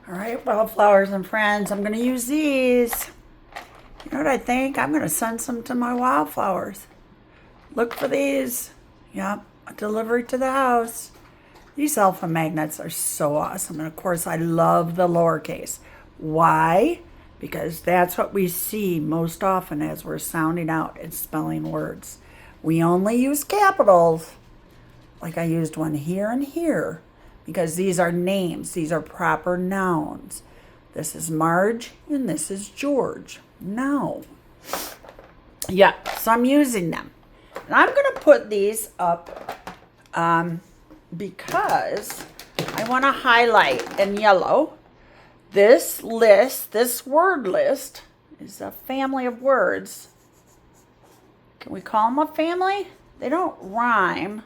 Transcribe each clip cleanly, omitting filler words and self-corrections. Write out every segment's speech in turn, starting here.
All right, wildflowers and friends, I'm going to use these. You know what I think? I'm going to send some to my wildflowers. Look for these. Yep, a delivery to the house. These alpha magnets are so awesome. And of course, I love the lowercase. Why? Because that's what we see most often as we're sounding out and spelling words. We only use capitals, like I used one here and here, because these are names. These are proper nouns. This is Marge and this is George. No. Yeah, so I'm using them. And I'm going to put these up because I want to highlight in yellow this list, this word list is a family of words. Can we call them a family? They don't rhyme,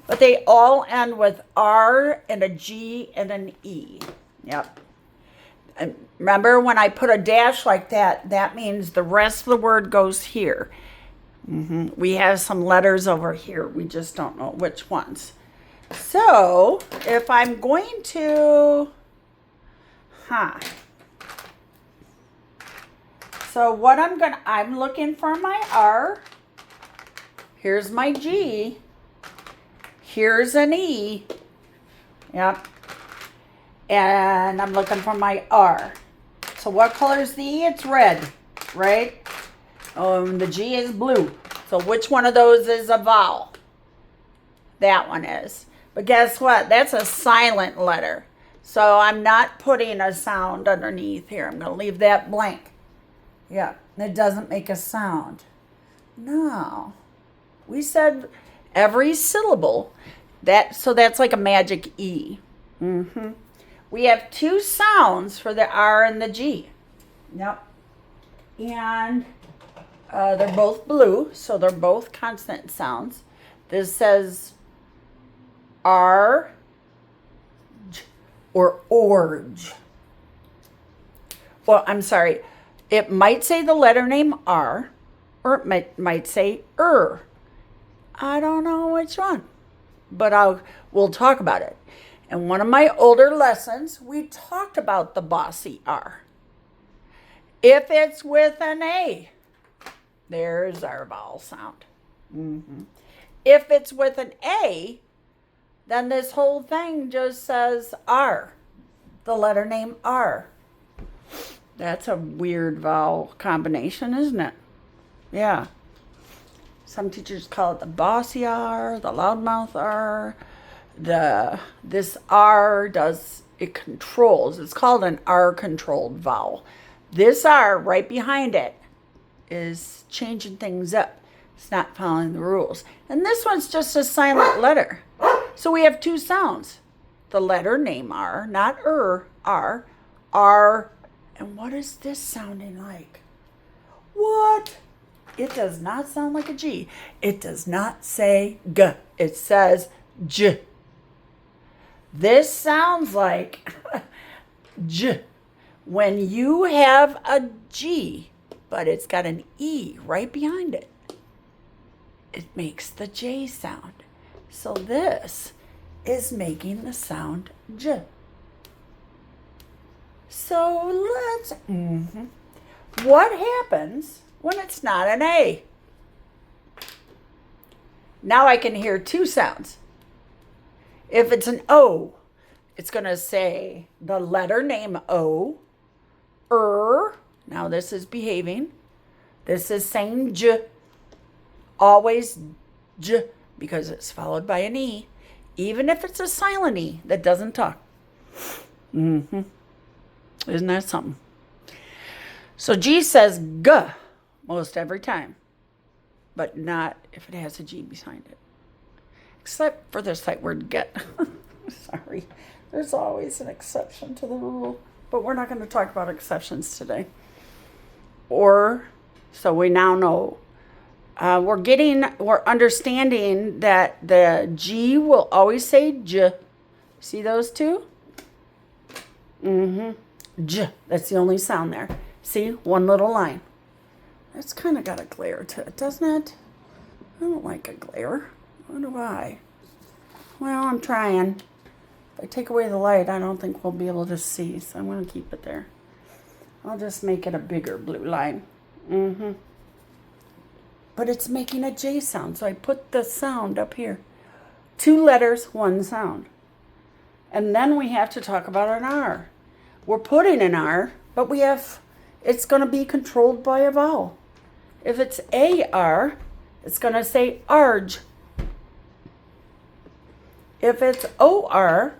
but they all end with R and a G and an E. Yep. And remember when I put a dash like that, that means the rest of the word goes here. We have some letters over here. We just don't know which ones. So if I'm going to, So what I'm looking for my R. Here's my G. Here's an E. Yep. And I'm looking for my R. So what color is the E? It's red, right? The G is blue. So which one of those is a vowel? That one is. But guess what? That's a silent letter. So I'm not putting a sound underneath here. I'm going to leave that blank. Yeah, it doesn't make a sound. No. We said every syllable. So that's like a magic E. We have two sounds for the R and the G. Yep. And they're both blue, so they're both consonant sounds. This says R or orge. Well, I'm sorry. It might say the letter name R, or it might say I don't know which one, but we'll talk about it. In one of my older lessons, we talked about the bossy R. If it's with an A, there's our vowel sound. If it's with an A, then this whole thing just says R, the letter name R. That's a weird vowel combination, isn't it? Yeah. Some teachers call it the bossy R, the loudmouth R. This R controls. It's called an R controlled vowel. This R right behind it is changing things up. It's not following the rules. And this one's just a silent letter. So we have two sounds. The letter name R, not R, R. And what is this sounding like? What? It does not sound like a G. It does not say G. It says J. This sounds like J. When you have a G, but it's got an E right behind it, it makes the J sound. So this is making the sound J. So let's, what happens when it's not an A? Now I can hear two sounds. If it's an O, it's going to say the letter name O, Now this is behaving. This is saying J. Always J, because it's followed by an E, even if it's a silent E that doesn't talk. Isn't that something? So G says G most every time, but not if it has a G behind it. Except for the sight word get. Sorry. There's always an exception to the rule, but we're not going to talk about exceptions today. So we now know. We're understanding that the G will always say J. See those two? J. That's the only sound there. See? One little line. That's kind of got a glare to it, doesn't it? I don't like a glare. What do I? Well, I'm trying. If I take away the light, I don't think we'll be able to see, so I'm going to keep it there. I'll just make it a bigger blue line. But it's making a J sound, so I put the sound up here. 2 letters, 1 sound. And then we have to talk about an R. We're putting an R, but it's going to be controlled by a vowel. If it's AR, it's going to say ARG. If it's OR,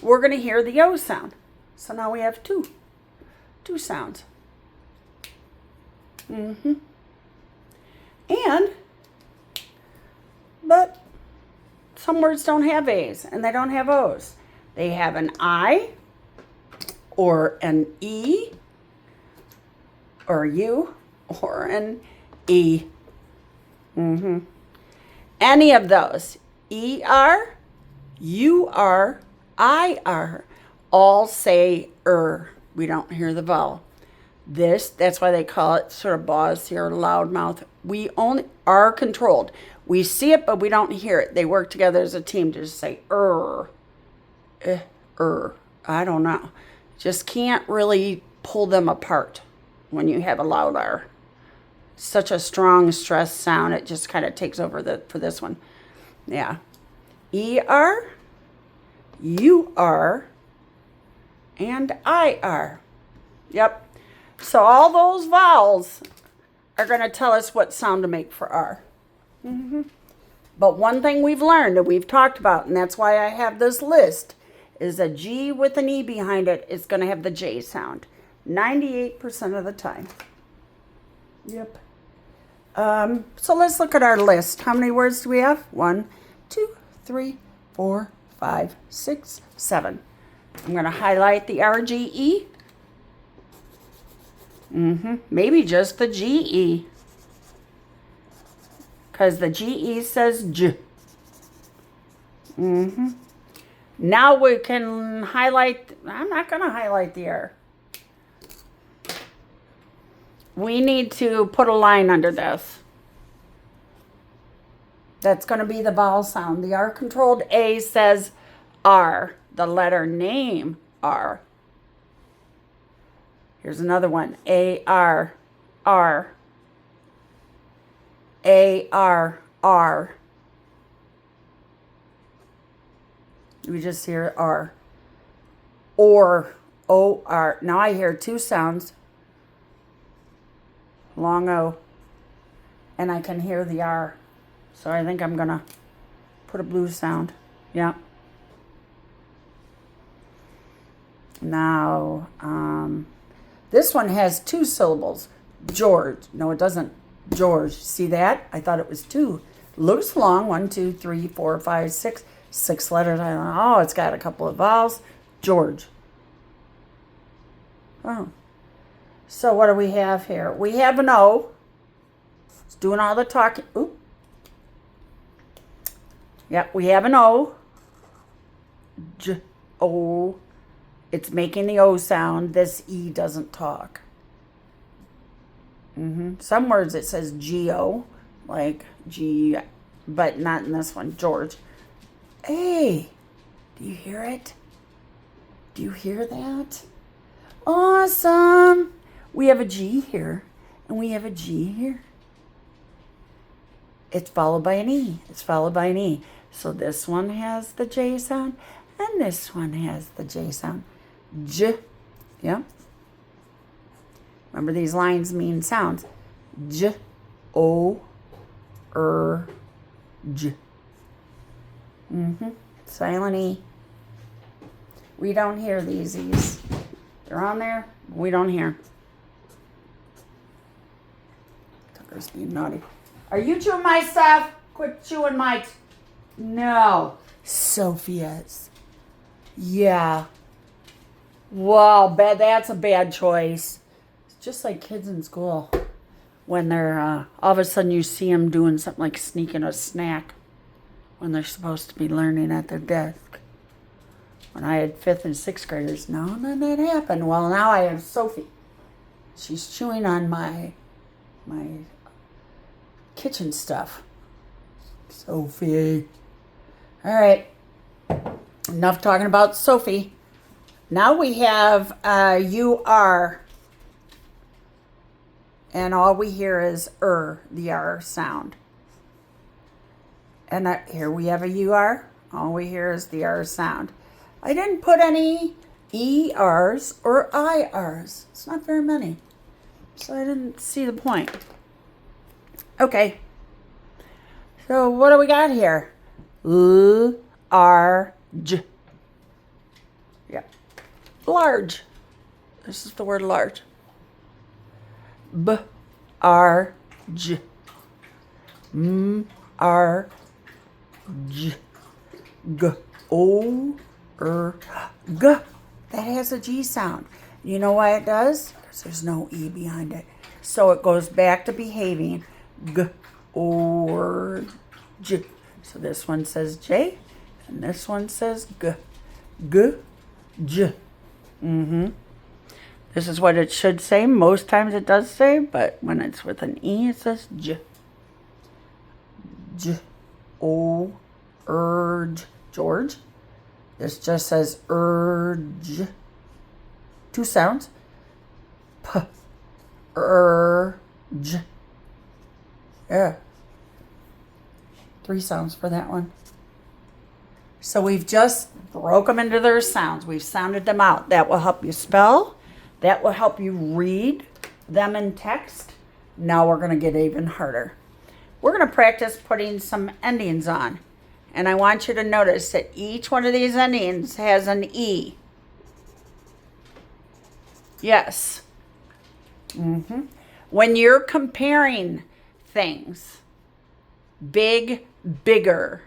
we're going to hear the O sound. So now we have two sounds. But some words don't have A's and they don't have O's. They have an I or an E or U or an E. Any of those, ER, UR, IR, all say We don't hear the vowel. That's why they call it sort of boss here, loud mouth. We only are controlled. We see it, but we don't hear it. They work together as a team to just say I don't know. Just can't really pull them apart when you have a loud R. Such a strong stress sound, it just kind of takes over for this one. Yeah. ER, UR, and IR. Yep. So all those vowels are going to tell us what sound to make for R. But one thing we've learned and we've talked about, and that's why I have this list, is a G with an E behind it is going to have the J sound 98% of the time. Yep. So let's look at our list. How many words do we have? 1, 2, 3, 4, 5, 6, 7. I'm going to highlight the RGE. Maybe just the GE. Because the GE says J. Now we can highlight. I'm not going to highlight the R. We need to put a line under this. That's going to be the vowel sound. The R-controlled A says R. The letter name R. Here's another one. A-R. R. A-R. R. We just hear R. Or. O-R. Now I hear 2 sounds. Long O. And I can hear the R. So I think I'm going to put a blue sound. Yeah. Now, this one has 2 syllables. George. No, it doesn't. George. See that? I thought it was 2. Looks long. 1, 2, 3, 4, 5, 6. 6 letters. I don't know. Oh, it's got a couple of vowels. George. Oh. So what do we have here? We have an O. It's doing all the talking. Oop. Yep, we have an O. J, O. It's making the O sound. This E doesn't talk. Some words it says G-O, like G, but not in this one. George. Hey, do you hear it? Do you hear that? Awesome. We have a G here, and we have a G here. It's followed by an E. It's followed by an E. So this one has the J sound, and this one has the J sound. J. Yeah. Remember, these lines mean sounds. J, O, J. Silent E. We don't hear these E's. They're on there. We don't hear. Tucker's being naughty. Are you chewing my stuff? Quit chewing my... No. Sophia's. Yeah. Wow, that's a bad choice. It's just like kids in school. When they're, all of a sudden you see them doing something like sneaking a snack when they're supposed to be learning at their desk. When I had 5th and 6th graders, none of that happened. Well, now I have Sophie. She's chewing on my kitchen stuff. Sophie. All right. Enough talking about Sophie. Now we have you are. And all we hear is the R sound. And here we have a UR. All we hear is the R sound. I didn't put any ERs or IRs. It's not very many. So I didn't see the point. Okay. So what do we got here? Large. Yeah. Large. This is the word large. B-R-G. M-R-G. G-O-R-G. That has a G sound. You know why it does? Because there's no E behind it. So it goes back to behaving. G-O-R-G. So this one says J, and this one says G. G-J. This is what it should say. Most times it does say, but when it's with an E, it says J. J. O. Urge. George. This just says urge. Two sounds. P. Urge. Yeah. Three sounds for that one. So we've just broke them into their sounds. We've sounded them out. That will help you spell. That will help you read them in text. Now we're going to get even harder. We're going to practice putting some endings on. And I want you to notice that each one of these endings has an E. Yes. When you're comparing things, big, bigger,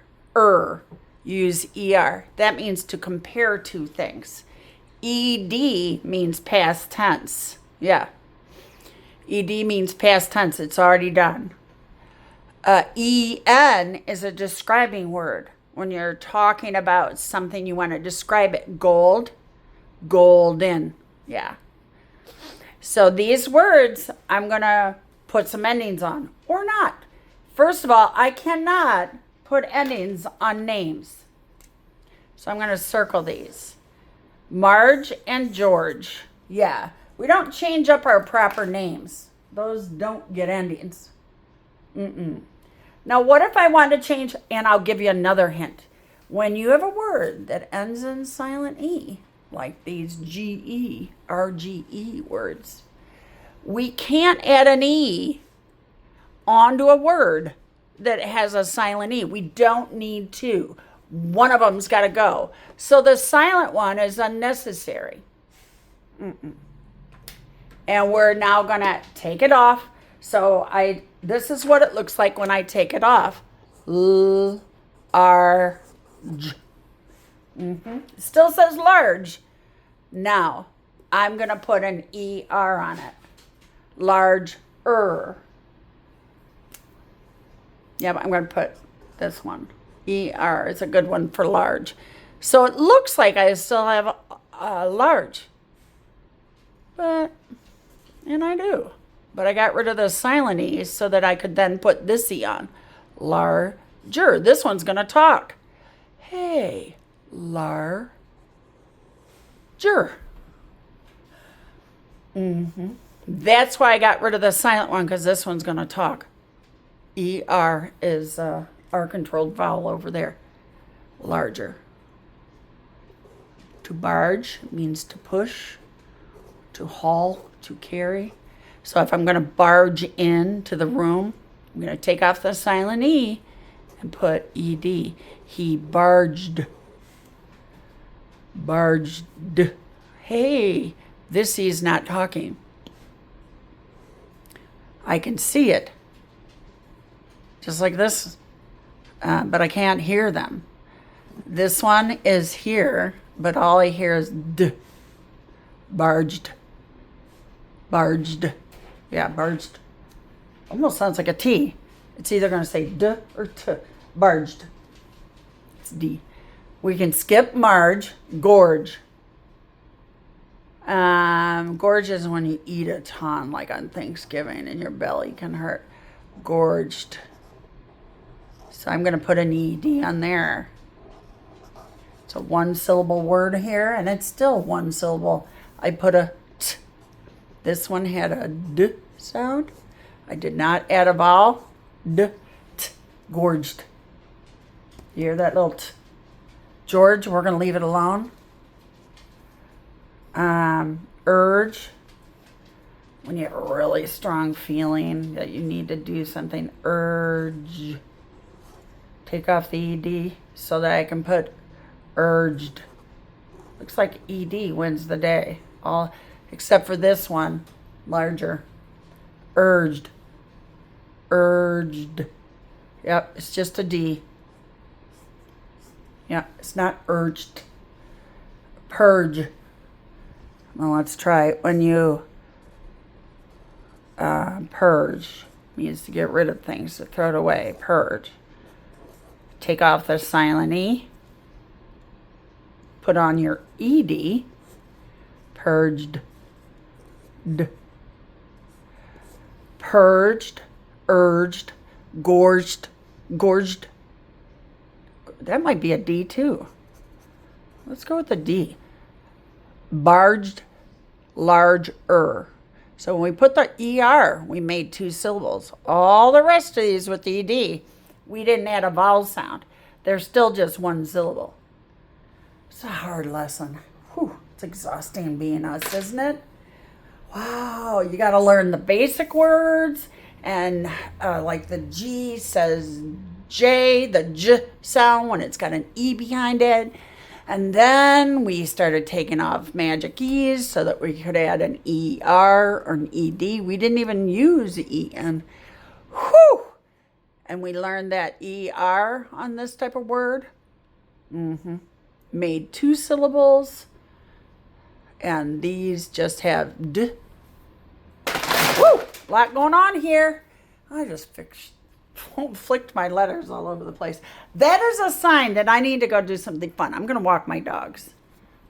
use ER. That means to compare two things. ED means past tense. Yeah. ED means past tense. It's already done. EN is a describing word. When you're talking about something, you want to describe it. Gold, golden. Yeah. So these words, I'm going to put some endings on. Or not. First of all, I cannot put endings on names. So I'm going to circle these. Marge and George. Yeah, we don't change up our proper names. Those don't get endings. Now, what if I want to change, and I'll give you another hint. When you have a word that ends in silent E, like these GE, RGE words, we can't add an E onto a word that has a silent E. We don't need to. One of them's got to go. So the silent one is unnecessary. And we're now going to take it off. So this is what it looks like when I take it off. L-R-G. It still says large. Now, I'm going to put an E-R on it. Large-er. Yeah, but I'm going to put this one. ER is a good one for large. So it looks like I still have a large. And I do. But I got rid of the silent E's so that I could then put this E on. Larger. This one's going to talk. Hey, larger. That's why I got rid of the silent one, because this one's going to talk. ER is R-controlled vowel over there. Larger. To barge means to push, to haul, to carry. So if I'm going to barge into the room, I'm going to take off the silent E and put ED. He barged. Barged. Hey, this E's not talking. I can see it. Just like this. But I can't hear them. This one is here, but all I hear is D. Barged. Barged. Yeah, barged. Almost sounds like a T. It's either going to say D or T. Barged. It's D. We can skip Marge. Gorge. Gorge is when you eat a ton, like on Thanksgiving, and your belly can hurt. Gorged. So I'm going to put an ED on there. It's a one syllable word here, and it's still one syllable. I put a t. This one had a d sound. I did not add a vowel. D, t, gorged. You hear that little t? George, we're going to leave it alone. Urge. When you have a really strong feeling that you need to do something, urge. Take off the ed so that I can put urged. Looks like ed wins the day. All except for this one, larger. Urged. Urged. Yep, it's just a D. Yep, it's not urged. Purge. Well, let's try it. When you purge, means to get rid of things, to throw it away. Purge. Take off the silent E. Put on your ed. Purged. D. Purged. Urged. Gorged. Gorged. That might be a D too. Let's go with the D. Barged. Larger. So when we put the ER, we made two syllables. All the rest of these with the ED, we didn't add a vowel sound. They're still just one syllable. It's a hard lesson. Whew, it's exhausting being us, isn't it? Wow, you got to learn the basic words. And like the G says J, the J sound when it's got an E behind it. And then we started taking off magic E's so that we could add an ER or an ED. We didn't even use EN. Whew! And we learned that ER on this type of word. Made two syllables. And these just have D. Woo! A lot going on here. I just flicked my letters all over the place. That is a sign that I need to go do something fun. I'm going to walk my dogs.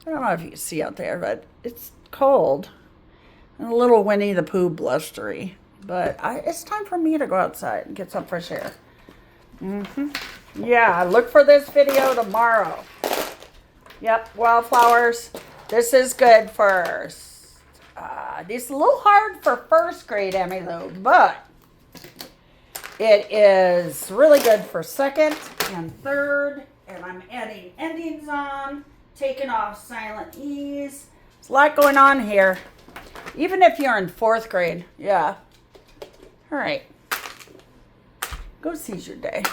I don't know if you can see out there, but it's cold and a little Winnie the Pooh blustery. But it's time for me to go outside and get some fresh air. Yeah, look for this video tomorrow. Yep, wildflowers. This is good for... this is a little hard for first grade, Emmylou, but... it is really good for second and third. And I'm adding endings on, taking off silent E's. There's a lot going on here. Even if you're in fourth grade. Yeah. All right. Go seize your day.